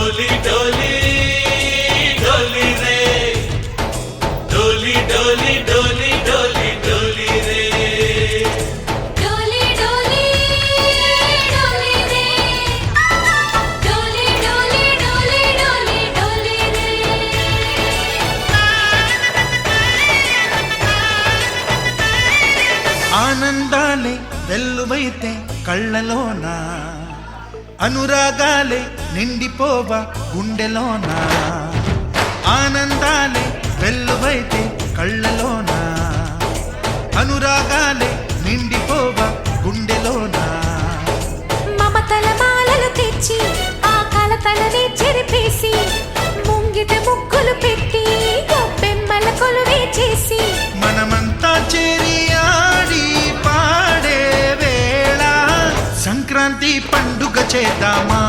डोली डोली डोली रे डोली डोली डोली डोली डोली रे डोली डोली डोली रे डोली डोली डोली डोली डोली रे ఆనందాలే వెల్లువైతే కళ్ళలోనా అనురాగాలే నిండిపోవా గుండెలోనా ఆనందాలే వెల్లువైతే కళ్ళలోనా అనురాగాలే నిండిపోవా గుండెలోనా మమతల మాలలు తెచ్చి ఆ కలతలని చెరిపేసి ముంగిట ముగ్గులు పెట్టి గొప్పెమ్మల కొలువే చేసి మనమంతా చేరి ఆడి పాడే వేళ సంక్రాంతి పండుగ చేద్దామా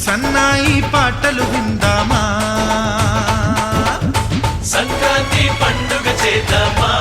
సన్నాయి పాటలు విందామా సంక్రాంతి పండుగ చేద్దామా